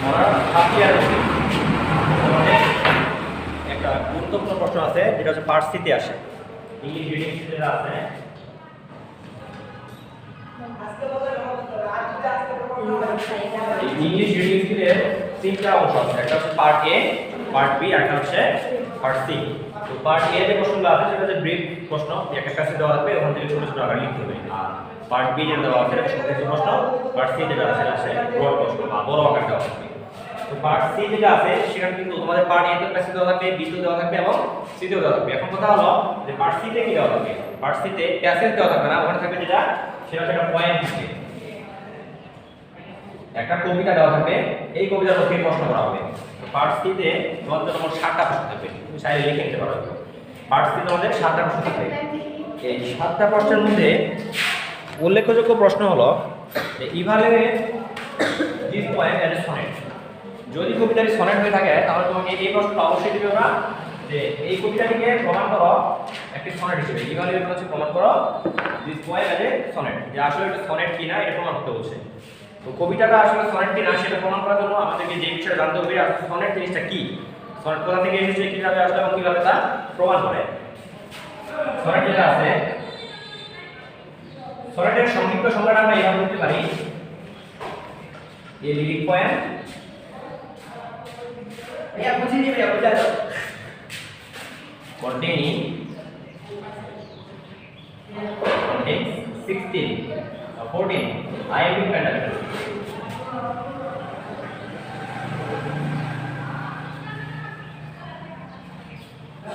আমরা হাতিয়ার একটা গুরুত্বপূর্ণ প্রশ্ন আছে যেটা হচ্ছে পার্ট সিতে আসে, ইংলিশ রিডিং যেটা আছে। ইংলিশ রিডিং স্কিলের তিনটা অংশ আছে, একটা হচ্ছে পার্ট এ, পার্ট বি, আর একটা হচ্ছে পার্ট সি। তো পার্ট এ যে প্রশ্নগুলো আছে সেটা হচ্ছে ব্রিফ প্রশ্ন, একটা কাছে দেওয়া থাকবে, ওখান থেকে ছোট ছোট আকারে লিখতে হবে। আর পার্ট বি যেটা দেওয়া আছে সেটা সংক্ষিপ্ত প্রশ্ন, পার্ট সি যেটা আছে সেটা হচ্ছে ব্রড প্রশ্ন বা বড় আকারে দেওয়া থাকবে। তো পার্ট সি যেটা আছে সেখানে কিন্তু তোমাদের পার্ট এ তে কাছে দেওয়া থাকবে, বি তে দেওয়া থাকবে এবং সি তে দেওয়া থাকবে। এখন কথা হলো যে পার্ট সি তে কি দেওয়া থাকবে? পার্ট সি তে প্যাসেজ দেওয়া থাকবে না, ওখানে থাকবে যেটা সেটা হচ্ছে একটা পয়েন্ট থাকবে, একটা কবিতা দেওয়া থাকবে, এই কবিতার মধ্যে প্রশ্ন করা হবে। তো পার্ট সি তে তোমাদের জন্য মোট 7টা প্রশ্ন থাকবে, তুমি চাইলে লিখে নিতে পারো। পার্ট সি তে আমাদের 7টা প্রশ্ন থাকবে। এই 7টা প্রশ্নের মধ্যে উল্লেখযোগ্য প্রশ্ন হলো যে evaluate this poem as a sonnet. যদি কবিতাটি সনেট হয়ে থাকে তাহলে তোমাকে এই প্রশ্নটা অবশ্যই দিবে ওরা যে এই কবিতাটিকে প্রমাণ করো একটি সনেট হিসেবে। ইভালুয়েট হচ্ছে প্রমাণ করো this poem as a sonnet, যে আসলে এটা সনেট কিনা এটা প্রমাণ করতে বলছে। তো কবিতাটা আসলে সনেট কিনা সেটা প্রমাণ করার জন্য আমাদেরকে যে বিষয়টা জানতে হবে আসলে সনেট জিনিসটা কি, সনেট কোথা থেকে এসেছে, কিভাবে আসলে এবং কিভাবে তা প্রমাণ করে। সনেট যেটা আছে, সনেটের সংক্ষিপ্ত সংজ্ঞাটা আমরা এইভাবে লিখতে পারি, a lyric poem containing 16 or 14 iambic pentameters.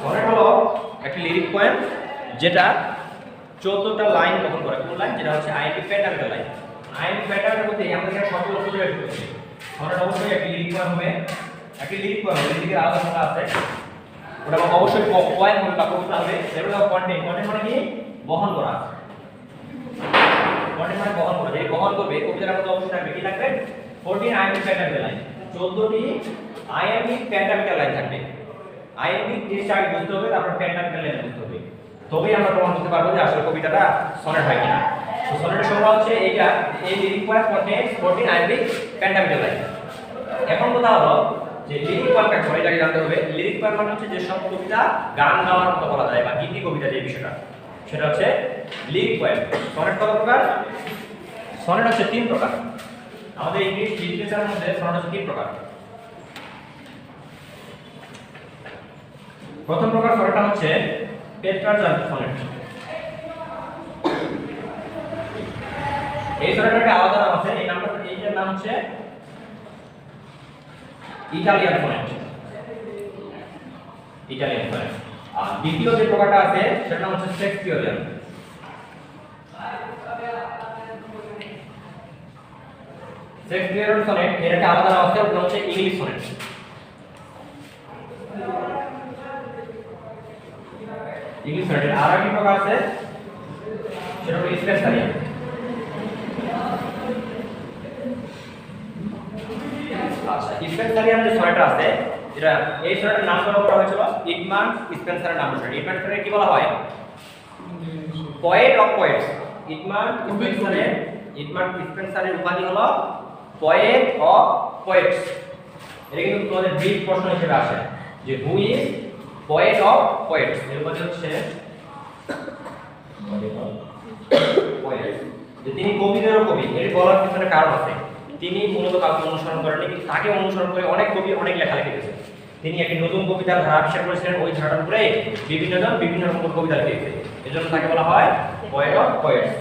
Sonnet হলো একটা লিরিক পয়েম যেটা 14টা লাইন গঠন করে। কোন লাইন? যেটা হচ্ছে আইএমপি পেন্টামেটার লাইন। আইএমপি পেন্টামেটার মধ্যে আমরা এখানে সবগুলো খুঁজে বের করছি। সনেট অবশ্যই একটা লিরিক পয়েম হবে, একটা লিরিক পয়েম হবে, লিরিকের আলাদা সংজ্ঞা আছে, ওটা অবশ্যই পয়েম হবে বা কবিতা হবে। সেগুলো কন্টেন্ট, কন্টেন্ট মানে কি? বহন করা। কন্টেন্ট মানে বহন করা, যে বহন করবে কবিতার মধ্যে অবশ্যই থাকবে কি থাকবে? 14 iambic pentameter line, 14টি IMP pentameter line থাকবে। আইএমপি জিনিসটা আগে বুঝতে হবে, তারপর পেন্টামেটার লাইন বুঝতে হবে, তবেই আমরা প্রমাণ করতে পারবো যে আসলে কবিতাটা সনেট হয় কিনা। তো সনেটের সংজ্ঞা হচ্ছে এইটা, এই lyric poem contains 14 iambic pentameter line. এখন কথা হলো যে লিরিক পয়েম কাকে বলে, এটাকে জানতে হবে। লিরিক পয়েম মানে হচ্ছে যে সব কবিতা গান গাওয়ার মতো বলা যায় বা গীতি কবিতা যে বিষয়টা, সেটা হচ্ছে লিরিক পয়েম। সনেট কত প্রকার? সনেট হচ্ছে 3 প্রকার। আমাদের ইংলিশ লিটারেচারের মধ্যে সনেট হচ্ছে 3 প্রকার। প্রথম প্রকার সনেটটা হচ্ছে পেট্রার্চাল সনেট। এই সনেটের একটা আলাদা নাম আছে, এই নামটা, এইটার নাম হচ্ছে ইটালিয়ান সনেট, ইটালিয়ান সনেট। আর দ্বিতীয় যে প্রকারটা আছে সেটা নাম হচ্ছে শেক্সপিয়ারিয়ান। শেক্সপিয়ারিয়ান সনেট এর একটা আলাদা নাম আছে, ওটা হচ্ছে ইংলিশ সনেট। ইংলিশ সনেটের আর একটি প্রকার আছে, সেটা হলো স্পেন্সারিয়ান। আচ্ছা, স্পেন্সারিয়ান যে সনেটটা আছে, এটা এই সনেটের নামকরণ করা হয়েছিল ইটমান স্পেন্সারের নাম অনুসারে। ইটমান স্পেন্সারের কি বলা হয়? Poet of poets. ইটমান স্পেন্সারের উপাধি হলো পয়েট অফ পয়েটস। এটা কিন্তু তোমাদের ব্রিফ প্রশ্ন হিসেবে আসে যে who is poet of poet's. এর উপাধি হচ্ছে পয়েট, যে তিনি কবিদেরও কবি। এর বলার পিছনে কারণ আছে, তিনি মূলত কাউকে অনুসরণ করেনি, কিন্তু তাকে অনুসরণ করে অনেক কবি অনেক লেখা লিখেছে। তিনি একটি নতুন কবিতার ধারা আবিষ্কার করেছিলেন, ওই ধারাটার উপরে বিভিন্ন জন বিভিন্ন রকম কবিতা লিখেছে, এজন্য তাকে বলা হয় পয়েট অফ পয়েটস।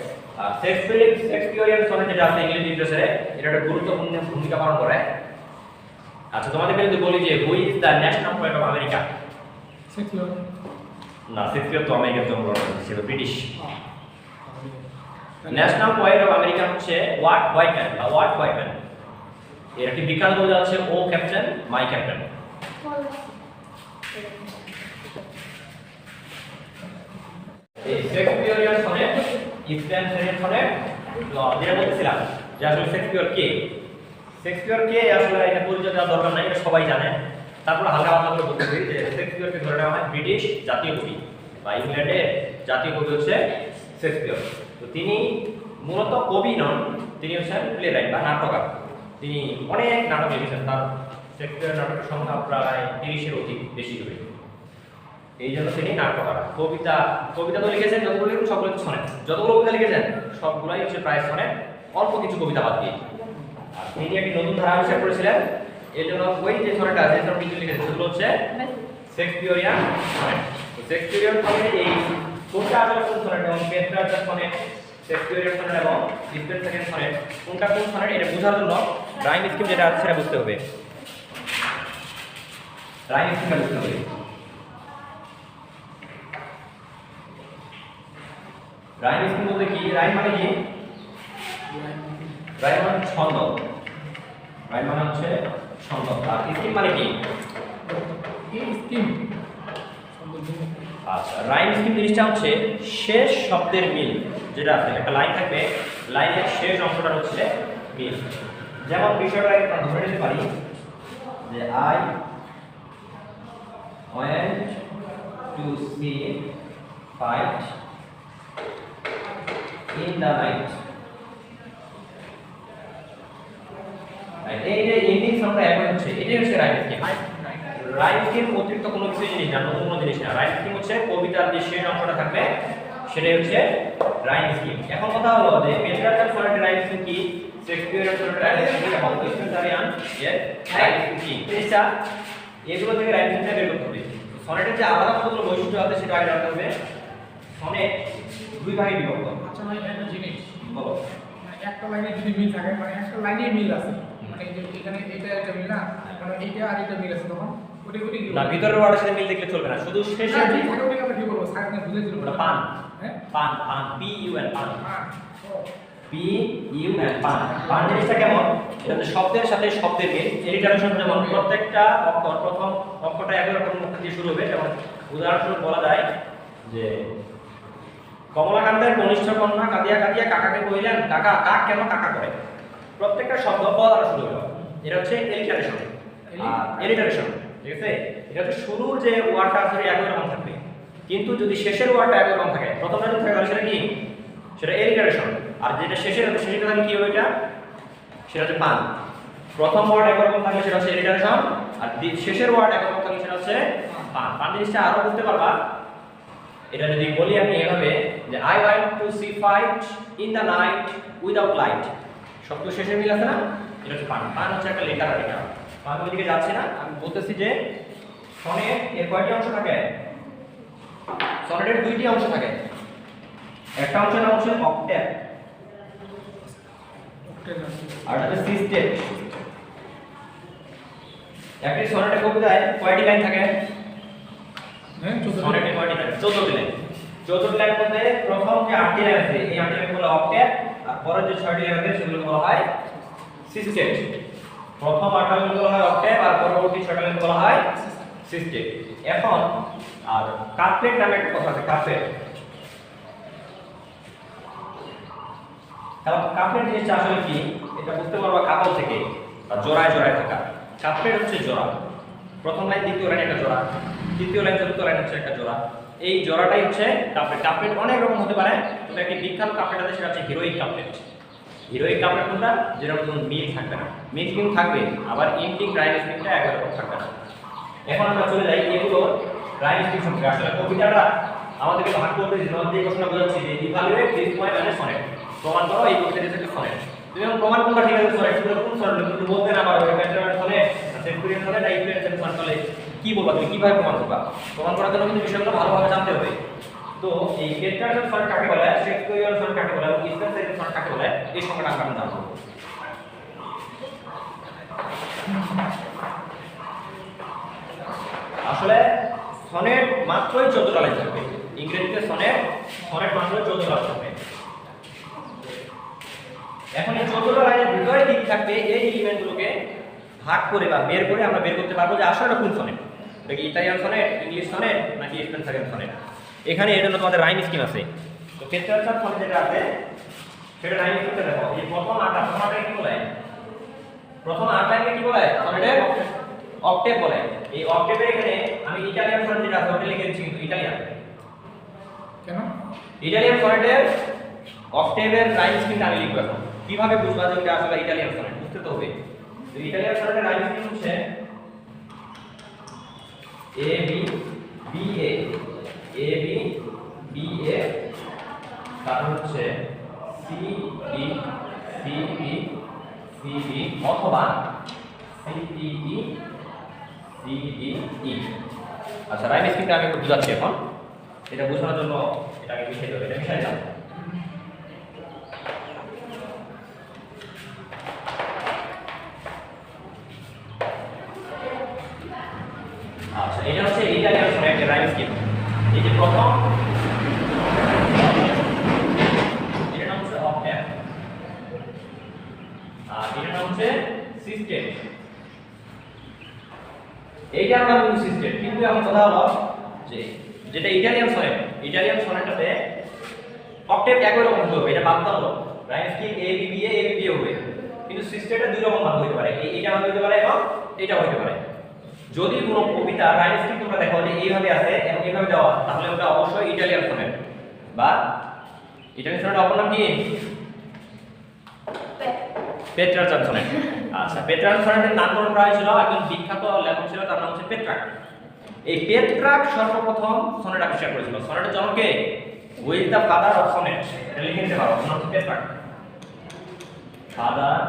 আর শেক্সপিয়ারিয়ান সনেট যেটা আছে ইংলিশ লিটারেচারে, এটা একটা গুরুত্বপূর্ণ ভূমিকা পালন করে। আচ্ছা, তোমাদেরকে যদি বলি যে হু is the national poet of America? Shakespeare না, শেক্সপিয়ার তো আমেরিকার জন্মগ্রহণ করেছিল, British. National poet of America হচ্ছে ওয়াল্ট হোয়াইটম্যান বা ওয়াল্ট হোয়াইটম্যান। এর একটি বিখ্যাত কবিতা আছে ও ক্যাপ্টেন মাই ক্যাপ্টেন। এই শেক্সপিয়ারিয়ান সনেট, স্পেন্সারিয়ান সনেট, যেটা বলছিলাম যে আসলে শেক্সপিয়ার কে, শেক্সপিয়ার কে আসলে এটা পরিচয় দেওয়ার দরকার নাই, এটা সবাই জানে। তারপর হালকা পাতলা করে বলতে পারি যে শেক্সপিয়ারকে ধরে নেওয়া হয় ব্রিটিশ জাতীয় কবি বা ইংল্যান্ডের জাতীয় কবি হচ্ছে শেক্সপিয়ার। তো তিনি মূলত কবি নন, তিনি হচ্ছেন প্লে রাইট বা নাট্যকার। তিনি অনেক নাটক লিখেছেন, তার শেক্সপিয়ার নাটকের সংখ্যা প্রায় 30-এর অধিক বেশি হবে। এই জন্য তিনি নাট্যকার। কবিতা তো লিখেছেন, যতগুলো লিখেছেন সবগুলো সনেট, যতগুলো কবিতা লিখেছেন সবগুলাই হচ্ছে প্রায় সনেট, অল্প কিছু কবিতা বাদ দিয়ে। আর তিনি একটি নতুন ধারা আবিষ্কার করেছিলেন, এর জন্য ওই যে সনেট আছে সেটা কিছু লিখেছেন, সেগুলো হচ্ছে শেক্সপিয়ারিয়ান সনেট। তো শেক্সপিয়ারিয়ান সনেট এই কোনটা আসলে কোন সনেট, এবং পেট্রার্চার সনেট, শেক্সপিয়ারিয়ান সনেট এবং স্পেন্সারিয়ান সনেট কোনটা কোন সনেট, এটা বোঝার জন্য রাইম স্কিম যেটা আছে সেটা বুঝতে হবে। রাইম স্কিমটা বুঝতে হবে। রাইম স্কিম বলতে কি? রাইম মানে কি? রাইম মানে ছন্দ। রাইম মানে হচ্ছে ছন্দ। আর স্কিম মানে কি? স্কিম। আচ্ছা, রাইম স্কিম জিনিসটা হচ্ছে শেষ শব্দের মিল, যেটা আছে একটা লাইন থাকবে, লাইনের শেষ অংশটা হচ্ছে মিল। যেমন বিষয়টা আমরা ধরে নিতে পারি যে I went to see fight in the night. এই যে এন্ডিং সাউন্ডটা এখন হচ্ছে, এটাই হচ্ছে রাইম স্কিম। রাইম স্কিম অতিরিক্ত কোনো কিছু জিনিস না, নতুন কোনো জিনিস না। রাইম স্কিম হচ্ছে কবিতার যে শেষ অংশটা থাকবে সেটাই হচ্ছে রাইম স্কিম। এখন কথা হলো যে পেট্রার্চার সনেটের রাইম স্কিম কি, শেক্সপিয়ারের সনেটের রাইম স্কিম এবং স্পেন্সারিয়ান এর রাইম স্কিম কি, জিনিসটা এগুলো থেকে রাইম স্কিমটা বের করতে হবে। সনেটের যে আলাদা কতগুলো বৈশিষ্ট্য আছে সেটা আগে জানতে হবে। সনেট দুই ভাগে বিভক্ত। আচ্ছা ভাই, একটা জিনিস বলো। মানে একটা লাইনে যদি মিল থাকে, মানে একটা লাইনে মিল আছে, মানে এই যে এখানে এটা একটা মিল না, মানে এইটা আর এটা মিল আছে, তখন ওটা কি না, ভিতরের ওয়ার্ডের সাথে মিল দেখলে চলবে না, শুধু শেষে ঠিক থাকে, ওটাকে আমরা কি বলবো? স্যার না বুঝে দিল ওটা পান। হ্যাঁ, পান পান পি ইউ এন পান, হ্যাঁ। পি ইউ এন পান। পান জিনিসটা কেমন? এটা হচ্ছে শব্দের সাথে শব্দের মিল। এলিটারেশন যেমন প্রত্যেকটা অক্ষর, প্রথম অক্ষরটা একই রকম অক্ষর দিয়ে শুরু হবে। যেমন উদাহরণস্বরূপ বলা যায় যে কমলাকান্তের কনিষ্ঠ কন্যা কাঁদিয়া কাঁদিয়া কাকাকে কইলেন কাকা, কাক কেন কাকা করে। প্রত্যেকটা শব্দ ক দ্বারা শুরু হলো, এটা হচ্ছে এলিটারেশন। এলিটারেশন, ঠিক আছে? এটা হচ্ছে শুরুর যে ওয়ার্ডটা আছে একই রকম থাকবে, কিন্তু যদি শেষের ওয়ার্ডটা একই রকম থাকে, প্রথমটা যদি থাকে তাহলে সেটা কি? সেটা এলিটারেশন। আর যেটা শেষের হবে শেষের কথা কি হবে? এটা সেটা হচ্ছে পান। প্রথম ওয়ার্ড একই রকম থাকলে সেটা হচ্ছে এলিটারেশন, আর শেষের ওয়ার্ড একই রকম থাকলে সেটা হচ্ছে পান। পান জিনিসটা আরো বুঝতে পারবা এটা যদি বলি আমি এভাবে যে I want to see fight in the night without light, শব্দ শেষে মিল আছে না, এটা হচ্ছে পান। পান হচ্ছে একটা লেটার, এটা পান ওইদিকে যাচ্ছে না। আমি বলতেছি যে সনেট এর কয়টি অংশ থাকে? সনেটের দুইটি অংশ থাকে। একটা অংশের নাম হচ্ছে অক্টেভ, আর একটা হচ্ছে সিস্টেট। একটি সনেটের কবিতায় কয়টি লাইন থাকে? সনেটে কয়টি লাইন? 14টি লাইন। 14টি লাইনের মধ্যে প্রথম যে 8টি লাইন আছে এই 8টি লাইন বলা অক্টেভ, আর পরের যে 6টি লাইন আছে সেগুলো বলা হয় সিস্টেট। প্রথম 8টা লাইন বলা হয় অক্টেভ, আর পরবর্তী 6টা লাইন বলা হয় সিস্টেট। এখন আর কাপলেট নামে একটা কথা আছে, কাপলেট। তাহলে কাপলেট জিনিসটা আসলে কি এটা বুঝতে পারবা কাপল থেকে, বা জোড়ায় জোড়ায় থাকা। কাপলেট হচ্ছে জোড়া, প্রথম লাইন দ্বিতীয় লাইন একটা জোড়া, তৃতীয় লাইন চতুর্থ লাইন হচ্ছে একটা জোড়া। এই জোড়াটাই হচ্ছে কাপলেট। কাপলেট অনেক রকম হতে পারে, তবে একটি বিখ্যাত কাপলেট আছে সেটা হচ্ছে হিরোইক কাপলেট। হিরোইক কাপলেট কোনটা? যেরকম কোনো মিল থাকবে না, মিল কিন্তু থাকবে, আবার এন্ডিং রাইম স্কিমটা একরকম থাকবে না। এখন আমরা চলে যাই এগুলো রাইম স্কিম সম্পর্কে। আসলে কবিতাটা আমাদেরকে ভাগ করতে যে প্রশ্নটা বোঝাচ্ছি যে ইভালুয়েট দিস পয়েন্ট মানে সনেট, প্রমাণ করো এই কবিতাটি হচ্ছে সনেট। তুমি এখন প্রমাণ কোনটা ঠিক আছে সনেট, তুমি কোন সনেট তুমি বলতে না পারো এটা সনেট সেন্টুরিয়ান সনেট না ইকুয়েশন সনেট, তাহলে কি বলবা তুমি, কিভাবে প্রমাণ করবা? প্রমাণ করার জন্য কিন্তু বিষয়গুলো ভালোভাবে জানতে হবে। তো এই পেট্রার্চার সনেট কাকে বলে, শেক্সপিয়ারিয়ান সনেট কাকে বলে এবং স্পেন্সারিয়ান সনেট কাকে বলে, এই সংখ্যাটা আমরা জানবো। আসলে সনেট মাত্রই 14টা লাইন থাকবে। ইংরেজিতে সনেট মাত্র 14টা লাইন থাকবে। এখন এই 14টা লাইনের ভিতরে দিক থাকবে এই এলিমেন্টগুলোকে ভাগ করে বা বের করে আমরা বের করতে পারবো যে আসলে কোন সনেট, এটা কি ইতালিয়ান সনেট, ইংলিশ সনেট নাকি স্পেন্সারিয়ান সনেট। এখানে এর জন্য তোমাদের রাইম স্কিম আছে। তো পেট্রার্চার সনেট যেটা আছে সেটা রাইম স্কিমটা দেখো। এই প্রথম 8টা কি বলে? প্রথম 8 লাইনকে কি বলে? সনেটের অক্টেভ বলে। এই অক্টেভের এখানে আমি ইতালিয়ান সনেট যেটা আছে ওটা লিখে দিচ্ছি, কিন্তু ইতালিয়ান কেন? ইতালিয়ান সনেটের অক্টেভের রাইম স্কিমটা আমি লিখব। এখন কিভাবে বুঝবা যে এটা আসলে ইতালিয়ান সনেট বুঝতে তো হবে। তো ইটালিয়ান সনেটের রাইম স্কিম হচ্ছে A B B A A B B A, তারপর হচ্ছে C D C B C B অথবা C E E C D E. আচ্ছা রাইম স্কিমটা আমি একটু বুঝাচ্ছি এখন, এটা বোঝানোর জন্য এটাকে মিশিয়ে দেবো, এটা মিশাই দাও। আচ্ছা এটা হচ্ছে ইটালিয়ান সনেটের রাইম স্কিম। এই যে প্রথম এটার নাম হচ্ছে অক্টেভ, আর এটার নাম হচ্ছে সিস্টেম। এইটার নাম কিন্তু সিস্টেম, কিন্তু এখন কথা হলো যে যেটা ইটালিয়ান সনেটটাতে অক্টেভ একই রকম হবে, এটা বাদ দাও। Rhyme scheme A B B A B হবে, কিন্তু সিস্টেমটা দুই রকম ভাগ হতে পারে, এইটা হতে পারে এবং এটা হতে পারে। যদি কোনো কবিতা রাইম স্কিম তোমরা দেখো যে এইভাবে আছে এবং এইভাবে দেওয়া, তাহলে ওটা অবশ্যই ইটালিয়ান সনেট। বা ইটালিয়ান সনেটের অপর নাম কি? Petrarchan sonnet. আচ্ছা পেট্রার্চান সনেটের নামকরণ করা হয়েছিল একজন বিখ্যাত লেখক ছিল, তার নাম হচ্ছে পেট্রাক। এই পেট্রাক সর্বপ্রথম সনেট আবিষ্কার করেছিল। সনেটের জনক কে? Who is the father of sonnet, এটা লিখে নিতে পারো, নাম হচ্ছে পেট্রাক, ফাদার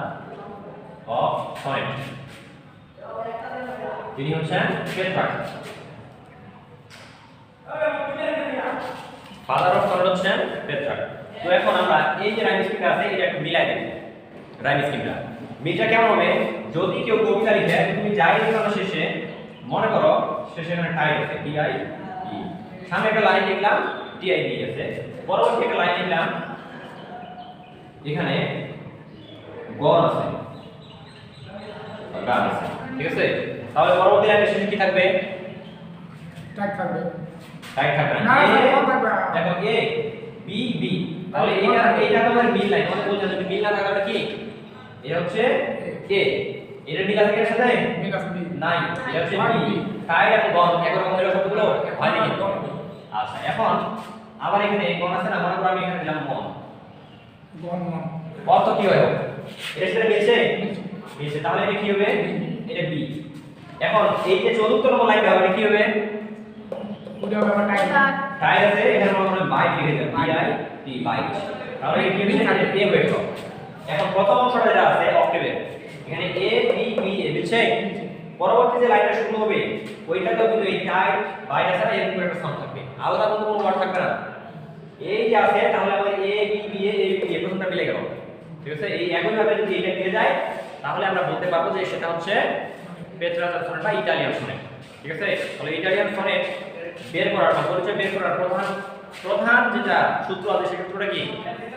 অফ সনেট। তিনি হচ্ছেন পেট্রাক, ফাদার অফ সনেট হচ্ছেন পেট্রাক। তো এখন আমরা এই যে রাইম স্কিমটা আছে এটা একটু মিলাই দেব। রাইম স্কিমটা মিলটা কেমন হবে? যদি কেউ কবিতা লিখে তুমি যাই লিখো শেষে, মনে করো শেষে এখানে টাই আছে টি আই ই, সামনে একটা লাইন লিখলাম টি আই ডি আছে, পরবর্তী একটা লাইন লিখলাম এখানে গণ আছে গান আছে, ঠিক আছে? তাহলে পরবর্তী লাইনের শেষে কি থাকবে? টাইট থাকবে, টাইট থাকবে না থাকবে। দেখো এ বি বি, তাহলে এইটা তোমার মিল লাইন, তোমাকে বলতে যদি মিল না থাকাটা কি? এটা হচ্ছে এ, এটা মিল আছে এর সাথে মিল আছে বি নাই, এটা হচ্ছে বি। টাইট এবং গণ একই রকম হলো শব্দগুলো হয় নাকি? আচ্ছা এখন আবার এখানে গণ আছে না, মনে করো আমি এখানে দিলাম মন, গণ মন, অর্থ কি হয়? এর সাথে মিলছে, মিলছে, তাহলে এটা কি হবে? এটা বি। এখন এই যে চতুর্থ নম্বর লাইনটা হবে কি হবে? ওটা হবে আমার টাইট, টাইট আছে এখানে মনে করো বাইট লিখে দেব, বি আই টি বাইট, তাহলে এই কি হবে? এটা এ হয়ে গেল। এখন প্রথম অংশটা যেটা আছে অক্টেভের, এখানে এ বি বি এ মিলছে, পরবর্তী যে লাইনটা শুরু হবে ওইটাতেও কিন্তু এই টাইট বাইট আছে না, এরকম একটা সাউন্ড থাকবে, আলাদা কোনো ওয়ার্ড থাকবে না। এই যে আছে তাহলে আমাদের এ B B A B A প্রথমটা মিলে গেল, ঠিক আছে? এই একই ভাবে যদি এটা মিলে যায় তাহলে আমরা বলতে পারবো যে সেটা হচ্ছে পেট্রার্চান সনেট বা ইটালিয়ান সনেট, ঠিক আছে? তাহলে ইটালিয়ান সনেট বের করার বা পরিচয় বের করার প্রধান যেটা সূত্র আছে সেটা সূত্রটা কি?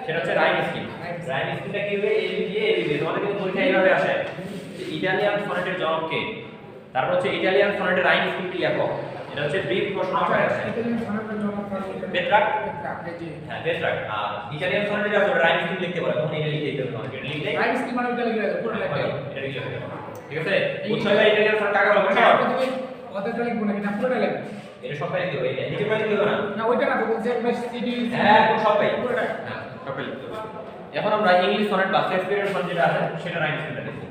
সেটা হচ্ছে রাইম স্কিম। রাইম স্কিমটা কি হবে? এ বি বি এ বি। তোমাদের কিন্তু পরীক্ষা এইভাবে আসে যে ইটালিয়ান সনেটের জনক কে, তারপর হচ্ছে ইটালিয়ান সনেটের রাইম স্কিমটি লেখো, এটা হচ্ছে ব্রিফ প্রশ্ন আকারে আসে। পেট্রাক, হ্যাঁ পেট্রাক। আর ইটালিয়ান সনেটের আছে রাইম স্কিম লিখতে পারো, তখন এটা লিখে দিতে হবে, এটা লিখলে রাইট স্কিম মানে ওটা লিখে পুরো লেখা এটা লিখে হবে, ঠিক আছে? উৎসবে ইটালিয়ান সনেট কাকে বলে? ওটা লিখবো না, কিনা পুরোটা লিখবো, এটা সবাই লিখতে হবে, এটা লিখে পাইতে হবে না, না ওইটা না তো বলছে সিডি, হ্যাঁ সবাই পুরোটা। হ্যাঁ সবাই লিখতে হবে। এখন আমরা ইংলিশ সনেট বা শেক্সপিয়ারিয়ান সনেট যেটা আছে সেটা রাইম স্কিমটা দেখব।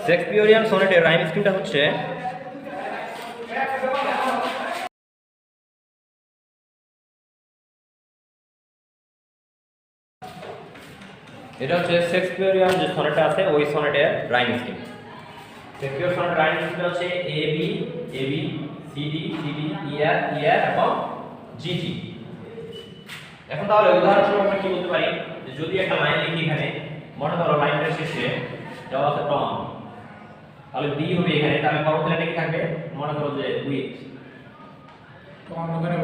শেক্সপিয়ারিয়ান সনেটের রাইম স্কিমটা হচ্ছে এটা হচ্ছে শেক্সপিয়ারিয়ান যে সনেটটা আছে ওই সনেটের রাইম স্কিম। শেক্সপিয়ার সনেটের রাইম স্কিমটা হচ্ছে এ বি সি ডি ই আর এবং জি জি। এখন তাহলে উদাহরণস্বরূপ আমরা কি বলতে পারি যে যদি একটা লাইন লিখি এখানে, মনে করো লাইনটার শেষে দেওয়া আছে টম, তাহলে বি হবে এখানে, তাহলে পরবর্তী লাইনে কি থাকবে? মনে করো যে উইথ,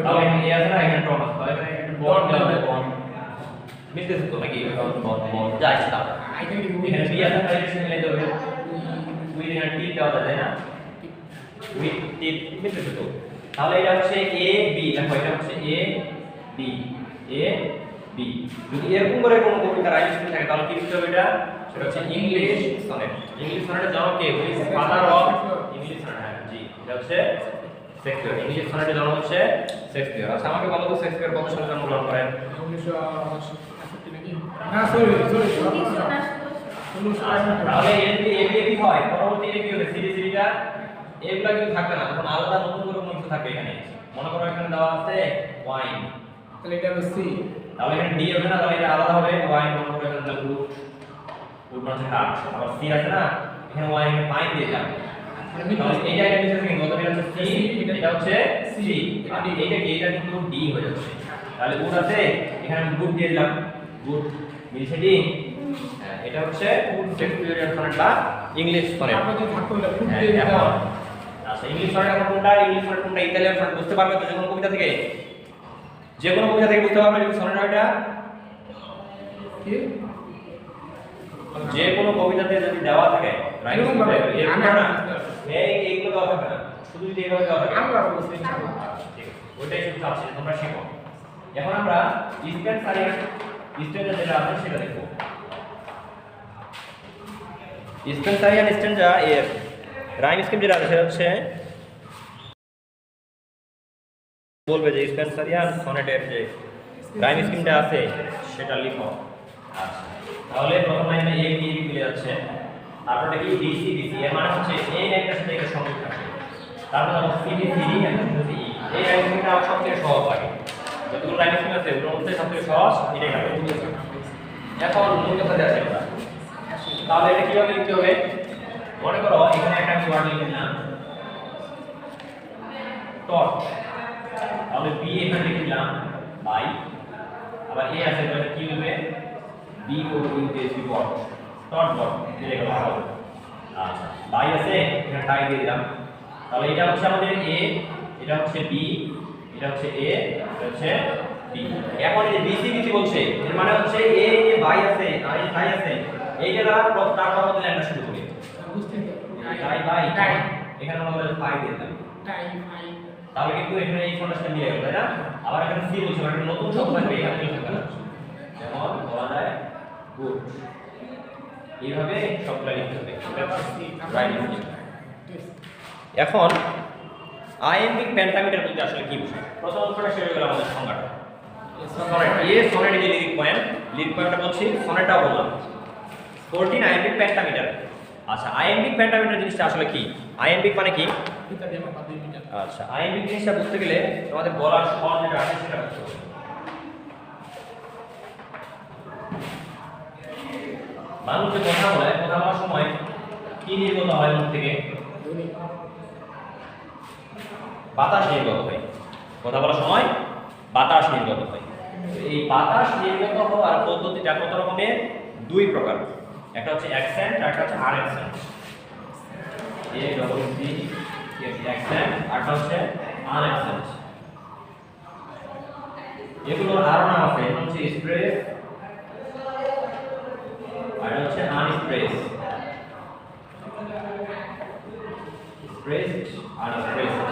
তাহলে এখানে এ আছে না, এখানে টম আছে, তাহলে এখানে একটা বন্ড দেওয়া হবে, বন্ড মিলতেছে তো নাকি? বন্ড যা আছে তাহলে এখানে বি আছে, তাহলে এর সঙ্গে মিলাইতে হবে উইথ, এখানে টি দেওয়া যায় না, উইথ টি মিলতেছে তো। তাহলে এটা হচ্ছে এ বি, দেখো এটা হচ্ছে এ বি যদি এরকম করে কোনো কবিতা রাইম স্কিম থাকে তাহলে কি লিখতে হবে? এটা সেটা হচ্ছে ইংলিশ সনেট। ইংলিশ সনেটের জনক কে? Who is father of English sonnet? হ্যাঁ জি, এটা হচ্ছে শেক্সপিয়ার। ইংলিশ সনেটের জনক হচ্ছে শেক্সপিয়ার। আচ্ছা আমাকে বলো তো শেক্সপিয়ার কত সালে জন্মগ্রহণ করেন? 1968 নাকি না, সরি তাহলে এর যদি এবি হয় পরবর্তী এবি হবে সিডি সিডিটা এগুলা কিন্তু থাকবে না, তখন আলাদা নতুন করে কোনো কিছু থাকবে এখানে। মনে করো এখানে দেওয়া আছে ওয়াইন, তাহলে এটা হলো সি, তাহলে এখানে ডি হবে না, তাহলে এটা আলাদা হবে ওয়াইন। মনে করো এখানে রুট, রুট মানে কাট, আবার সি আছে না, এখানে ওয়াইন এখানে পাইন দিয়ে দিলাম। তাহলে এইটা এটা নিচে থেকে কত বের হচ্ছে সি, এটা হচ্ছে সি, আর এইটা কি, এটা কিন্তু ডি হয়ে যাচ্ছে। তাহলে গুড আছে, এখানে আমি গুড দিয়ে দিলাম, গুড মিলছে ডি। এটা হচ্ছে গুড শেক্সপিয়ারিয়ান সনেট বা ইংলিশ সনেট। আমরা যদি ভাগ করলে ফুড দিয়ে দিতে এখন হবে। আচ্ছা, ইংলিশ সনেট এখন কোনটা, ইংলিশ সনেট কোনটা, ইতালিয়ান সনেট বুঝতে পারবে তো যে কোনো কবিতা থেকে, যে কোনো কবিতা থেকে বুঝতে পারবে যে সনেট এটা কি যে কোনো কবিতাতে যদি দেওয়া থাকে রাইট, এরকম ভাবে এরকম আমি না এইগুলো দেওয়া থাকে না, শুধু যদি এইভাবে দেওয়া থাকে আমরা বুঝতে ইনশাআল্লাহ। ঠিক আছে, ওইটাই শুধু চাচ্ছি যে তোমরা শিখো। এখন আমরা স্পেন্সারিয়ান স্ট্যান্ডার যেটা আছে সেটা দেখব। স্পেন্সারিয়ান স্ট্যান্ডার এর রাইম স্কিম যেটা আছে সেটা হচ্ছে বলবে যে স্পেন্সারিয়ান সনেটের যে রাইম স্কিমটা আছে সেটা লিখো। আচ্ছা, তাহলে প্রথম লাইনে এ বি মিলে যাচ্ছে, তারপরে কি ডি সি ডি সি, এর মানে হচ্ছে এই লাইনটার সাথে এটা সংযোগ থাকবে। তারপর আমরা সি ডি সি ডি এবং সি ই, এই রাইম স্কিমটা আমার সবথেকে সহজ লাগে, যতগুলো রাইম স্কিম আছে ওর মধ্যে সবথেকে সহজ এটাই হবে। এখন মূল কথা আছে আমরা, তাহলে এটা কিভাবে লিখতে হবে, মনে করো এখানে একটা আমি ওয়ার্ড লিখে নিলাম টট, তাহলে বি এখানে লিখে দিলাম বাই, আবার এ আছে তাহলে কি হবে B O U S be bought, টট বট দিয়ে গেল। আচ্ছা, বাই আছে এখানে টাই দিয়ে দিলাম, তাহলে এটা হচ্ছে আমাদের এ, এটা হচ্ছে বি, এটা হচ্ছে এ, এটা হচ্ছে বি। এখন এই যে বি সি বি সি বলছে এর মানে হচ্ছে এ এ বাই আছে আর এই টাই আছে, এইটা দ্বারা তার পরবর্তী লাইনটা শুরু করি বুঝতে টাই বাই টাই এখানে আমরা পাই দিয়ে দিলাম, টাই ফাই তাহলে কিন্তু এখানে এই ফন্টটা মিলে গেল, তাই না? আবার এখানে সি বলছে মানে নতুন শব্দ থাকবে এখানে কেউ থাকবে না, যেমন বলা যায় গুড। এইভাবে সবগুলো লিখতে হবে, রাইট। এখন আইএমপিক পেন্টামিটার বলতে আসলে কি বোঝায়? প্রথম অংশটা শেষ হয়ে গেল আমাদের সংজ্ঞাটা। সনেট, সনেটের যে লিরিক পয়েন্টটা বলছি, সনেটটাও বললাম 14 আইএমপিক পেন্টামিটার। আচ্ছা, আইএমপিক পেন্টামিটার জিনিসটা আসলে কি? আইএমপিক মানে কি? এটা দিয়ে আমরা 2 মিটার আচ্ছা, আইএমপিক জিনিসটা বুঝতে গেলে তোমাদের বলার সহজ যেটা আছে সেটা বুঝতে হবে। মানুষ যে কথা বলে, কথা বলার সময় কি নির্গত হয় মুখ থেকে? বাতাস নির্গত হয়। কথা বলার সময় বাতাস নির্গত হয়। তো এই বাতাস নির্গত হওয়ার পদ্ধতিটা কত রকমের? 2 প্রকার। একটা হচ্ছে অ্যাকসেন্ট আর একটা হচ্ছে আনঅ্যাকসেন্ট। এ ডবল সি অ্যাকসেন্ট আর একটা হচ্ছে আনঅ্যাকসেন্ট। এগুলোর আরো নাম আছে, একটা হচ্ছে স্ট্রেস আর একটা হচ্ছে আনস্ট্রেস। স্ট্রেসড আর স্ট্রেসড।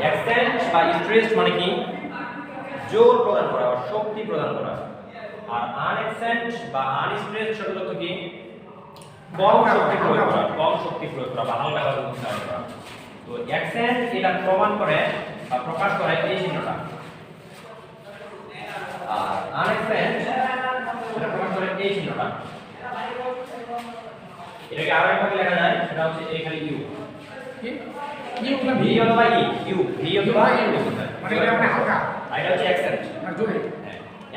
অ্যাকসেন্ট বা স্ট্রেস মানে কি? জোর প্রদান করা বা শক্তি প্রদান করা। আর আনঅ্যাকসেন্ট বা আনস্ট্রেসড শব্দ অর্থ কি? কম শক্তি প্রয়োগ করা, কম শক্তি প্রয়োগ করা বা হালকা ভাবে উচ্চারণ করা। তো অ্যাকসেন্ট এটা প্রমাণ করে বা প্রকাশ করে এই চিহ্নটা, আর আনঅ্যাকসেন্ট এটা প্রকাশ করে এই চিহ্নটা। এটাকে আরো একভাবে লেখা যায়, সেটা হচ্ছে এখানে ইউ। কি ইউ না ভি অথবা ই, ইউ ভি অথবা ইউ, মানে এটা মানে হালকা আর এটা হচ্ছে অ্যাকসেন্ট। আর জোরে।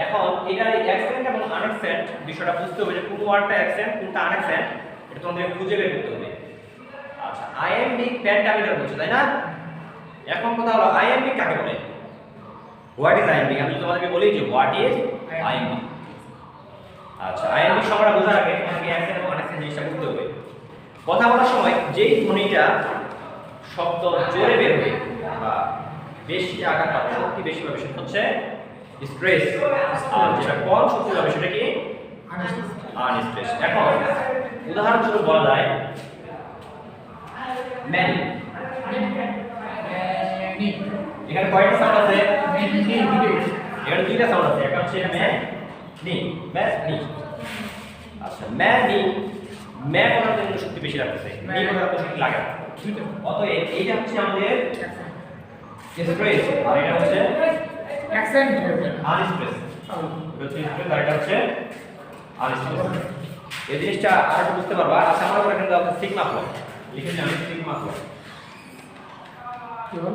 এখন এটা অ্যাকসেন্ট এবং আনঅ্যাকসেন্ট বিষয়টা বুঝতে হবে যে কোন ওয়ার্ডটা অ্যাকসেন্ট কোনটা আনঅ্যাকসেন্ট, এটা তোমাদের খুঁজে বের করতে হবে। আচ্ছা, আইএমপিক পেন্টামিটার বলছে, তাই না? এখন কথা হলো আইএমপিক কাকে বলে? What is iambic? আমি তোমাদেরকে বলি যে হোয়াট ইজ আইএমপিক। আচ্ছা, আইএমপিক সংজ্ঞাটা বোঝার আগে তোমাকে অ্যাকসেন্ট এবং আনঅ্যাকসেন্ট জিনিসটা বুঝতে হবে। কথা বলার সময় যেই ধ্বনিটা শব্দ জোরে বের হবে বা বেশি আঘাত পাবে, শক্তি বেশি পাবে, সেটা হচ্ছে স্ট্রেস। আর যেটা কম শক্তি পাবে সেটা কি? আনস্ট্রেস। এখন উদাহরণস্বরূপ বলা যায় ম্যানি। এখানে কয়টা সাউন্ড আছে? এখানে 2টা সাউন্ড আছে, একটা হচ্ছে ম্যানি, ম্যানি। আচ্ছা, ম্যানি, ম্যা বলার জন্য শক্তি বেশি লাগতেছে, নি বলার তো শক্তি লাগে না। অতএব এইটা হচ্ছে আমাদের স্ট্রেস আর এটা হচ্ছে অ্যাকসেন্ট আনস্ট্রেস। এটা হচ্ছে স্ট্রেস আর এটা হচ্ছে আনস্টেবল। এই জিনিসটা আর একটু বুঝতে পারবা। আচ্ছা আমরা এখানে দাও সিগমা ফ্লো লিখে নিলাম সিগমা ফ্লো। কি বল?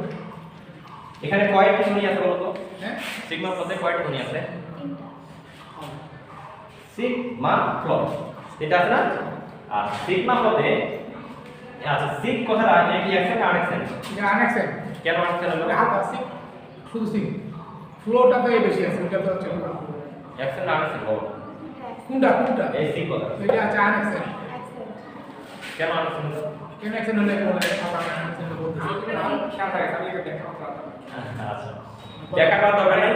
এখানে কয়টি ধ্বনি আছে বলো তো? হ্যাঁ সিগমা ফ্লোতে কয়টি ধ্বনি আছে? সিগমা ফ্লো এটা আছে না? আর সিগমা ফ্লোতে আচ্ছা সিগ কথাটা কি অ্যাকসেন্ট আর অ্যাকসেন্ট? এটা আনএক্সেন্ট কেন অ্যাকসেন্ট হলো? হাত আছে শুধু সিং ফ্লোটা তো এই বেশি আছে ওটা তো হচ্ছে না। অ্যাকসেন্ট আর অ্যাকসেন্ট বলো। কোনটা এই সিগ কথা এটা আছে আনএক্সেন্ট কেন অ্যাকসেন্ট হলো? কেন অ্যাকসেন্ট হলে বলে কথা আনএক্সেন্ট বলতে খেয়াল থাকে আমি এটা দেখা আচ্ছা দেখা করার দরকার নেই।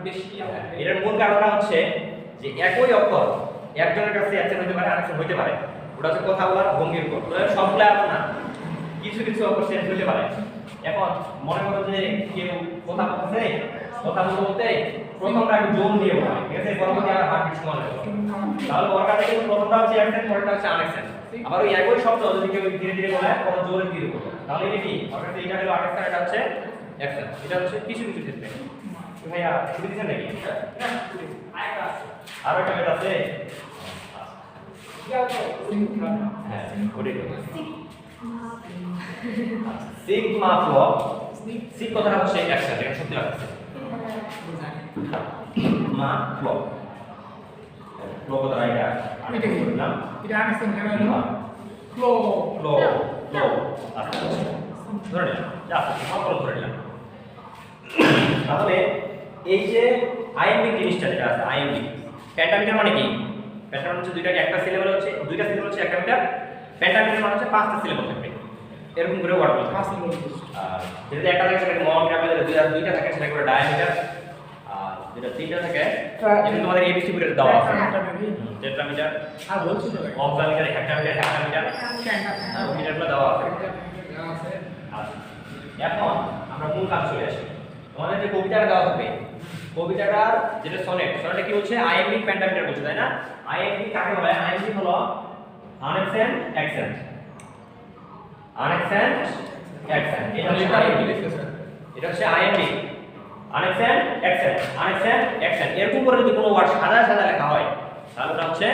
বেশি এটার মূল কারণটা হচ্ছে যে একই অক্ষর একজনের কাছে অ্যাকসেন্ট হতে পারে আরেকজন হতে পারে। ওটা হচ্ছে কথা বলার ভঙ্গির উপর। তবে সবগুলা এমন না, কিছু কিছু অক্ষর চেঞ্জ হতে পারে। এখন মনে করো যে কেউ কথা বলছে, কথা বলতে প্রথমটা একটু জোর দিয়ে বলে, ঠিক আছে? পরবর্তী আবার হার্টবিট সমান হয়ে যাবে। তাহলে ওর কাছে কিন্তু প্রথমটা হচ্ছে অ্যাকসেন্ট, পরেরটা হচ্ছে আনঅ্যাকসেন্ট। আবার ওই একই শব্দ যদি কেউ ধীরে ধীরে বলে কোনো জোরে দিয়ে বলে, তাহলে এটা কি? ওর কাছে এটা হলো আনঅ্যাকসেন্ট, এটা হচ্ছে অ্যাকসেন্ট। এটা হচ্ছে কিছু কিছু ক্ষেত্রে। তো ভাইয়া শুরু দিছেন নাকি? আরো একটা মেথড আছে। হ্যাঁ, ওটাই তো। Sigma flow. সিগ কথাটা হচ্ছে অ্যাকশন, এটা সত্যি লাগছে। মা ফ্লো। ফ্লো কথাটা এটা আমি এটা কি বললাম। এটা আনএক্সেন্ট কেন হলো ফ্লো ফ্লো ফ্লো আচ্ছা ধরে নিলাম যা মাত্র ধরে নিলাম। তাহলে এই যে আইএমবি জিনিসটা যেটা আছে আইএমবি পেন্টামিটার মানে কি? পেন্টামিটার হচ্ছে দুইটা একটা সিলেবল হচ্ছে দুইটা সিলেবল হচ্ছে একটা মিটার। পেন্টামিটার মানে হচ্ছে পাঁচটা সিলেবল থাকবে এরকম করে ওয়ার্ড বলতে পাঁচ নম্বর আর যেটা একটা থাকে সেটা মনোগ্রামে দুইটা থাকে সেটা করে ডায়ামিটার। আর যেটা তিনটা থাকে যেটা তোমাদের এবিসি বইতে দেওয়া আছে টেট্রামিটার আর বলছি তো অক্সামিটার হেক্টামিটার হেক্টামিটার মিটারগুলো দেওয়া আছে। আচ্ছা এখন আমরা মূল কাজ চলে আসি। তোমাদের যে কবিতাটা দেওয়া থাকবে কবিতাটার যেটা সনেট সনেটে কি হচ্ছে আইএমবি পেন্টামিটার বলছে তাই না? আইএমবি কাকে বলে? আইএমবি হলো আনএক্সেন্ট অ্যাকসেন্ট। আনএক্সেন্ট অ্যাকসেন্ট এটা হচ্ছে আইএমবি আনএক্সেন্ট অ্যাকসেন্ট আনএক্সেন্ট অ্যাকসেন্ট। এরকম করে যদি কোনো ওয়ার্ড সাদা সাদা লেখা হয় তাহলে ওটা হচ্ছে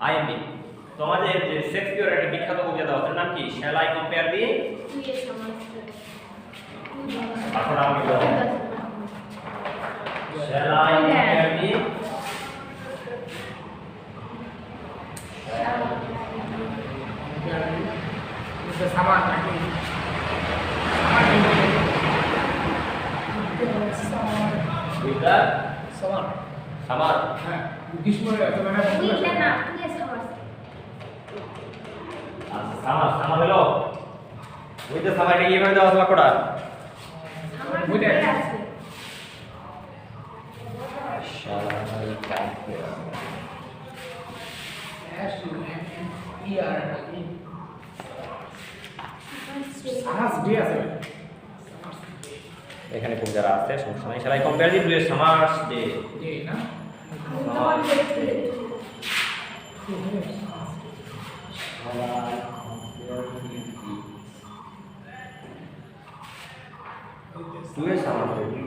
আইএমবি। তোমাদের যে শেক্সপিয়রের একটা বিখ্যাত কবিতা দেওয়া আছে নাম কি? শ্যাল আই কম্পেয়ার দি তারপর আমি বলবো শ্যাল আই কম্পেয়ার দি এটা সামান নাকি with the সামান summer হ্যাঁ গ্রীষ্মে এত মানে আচ্ছা সামার হলো with the summer কি ভাবে দেওয়া আছে বাক্যটা? shall I compare S E R summer's day আছে এখানে কোন যারা আছে সমস্যা নাই। shall I compare the two summers day day না two summers day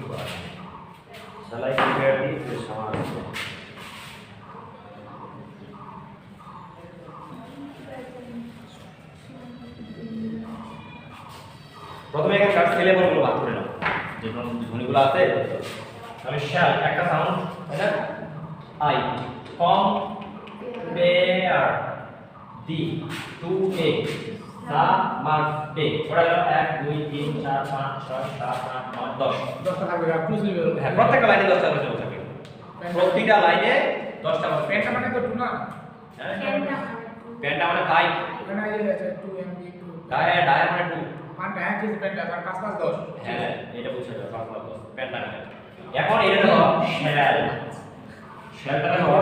shall I compare the two summers day প্রথমে এখানে কার সিলেবল গুলো ভাগ করে নাও যে ধ্বনিগুলো আছে। তাহলে শ্যাল একটা সাউন্ড তাই না? I compare thee to a summer pay ওটা হলো 1 2 3 4 5 6 7 8 9 10 10টা থাকবে আর ক্লোজ লিখবে হ্যাঁ প্রত্যেকটা লাইনে 10টা করে থাকবে প্রত্যেকটা লাইনে 10টা করে পেনটা মানে তো টু না পেনটা মানে 5 এখানে এই আছে 2 MB 2 ডায়া মানে 2 পাঁচটা হ্যাঁ কি পেনটা তার 5 5 10 হ্যাঁ এটা বুঝতে হবে 5 5 10 পেনটা এখন এটা হলো শ্যাল শ্যালটা হলো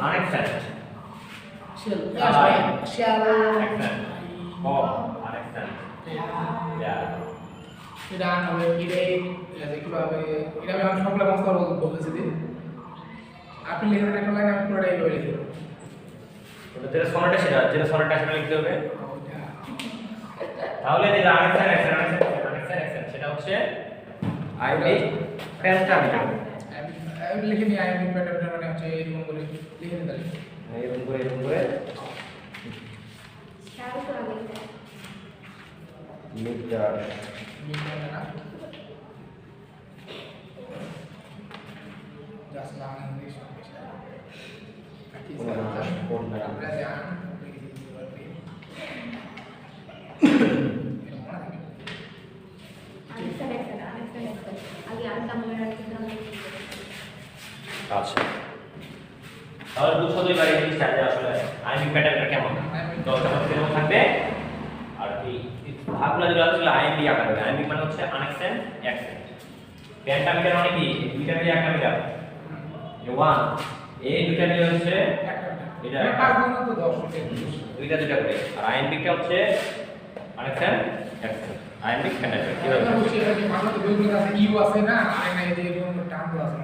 আনএক্সেন্ট শেল আই শেল অ্যাকসেন্ট কম আনএক্সেন্ট ইয়া এটা হবে এটা কিভাবে এটা আমি সবগুলো মস্ত বলতেছি দিন আপনি লিখে দেন একটা লাইন আমি পুরোটাই বলে লিখে দেব ওটা যেটা সনেটে সেটা লিখতে হবে। তাহলে যেটা আনএক্সেন্ট সেটা হচ্ছে আইএমবি পেন্টামিটার। আমি লিখে নিই আইএমবি পেন্টামিটার মানে হচ্ছে এরকম করে লিখে নিতে পারি এরকম করে মিটার না জাস্ট বাংলা ইংলিশ আমরা জান আচ্ছা তাহলে বুঝছো দুইবার এই জিনিসটা যে আসলে আইএমপি প্যাটার্নটা কেমন 10টা মধ্যে কেমন থাকবে আর এই ভাগগুলো যেটা আছে আইএমপি আকারে আইএমপি মানে হচ্ছে আনএক্সেন্ট অ্যাকসেন্ট পেন্টামিটার মানে কি দুইটা মিলে একটা মিটার যে 1 এই দুইটা মিলে হচ্ছে এটা পাঁচ গুণ তো 10 দুইটা করে আর আইএমপিটা হচ্ছে আনএক্সেন্ট অ্যাকসেন্ট আইএমপি প্যাটার্ন কিভাবে বাংলা তো বইগুলো আছে ইউ আছে না আর না এই যে এরকম টার্ম আছে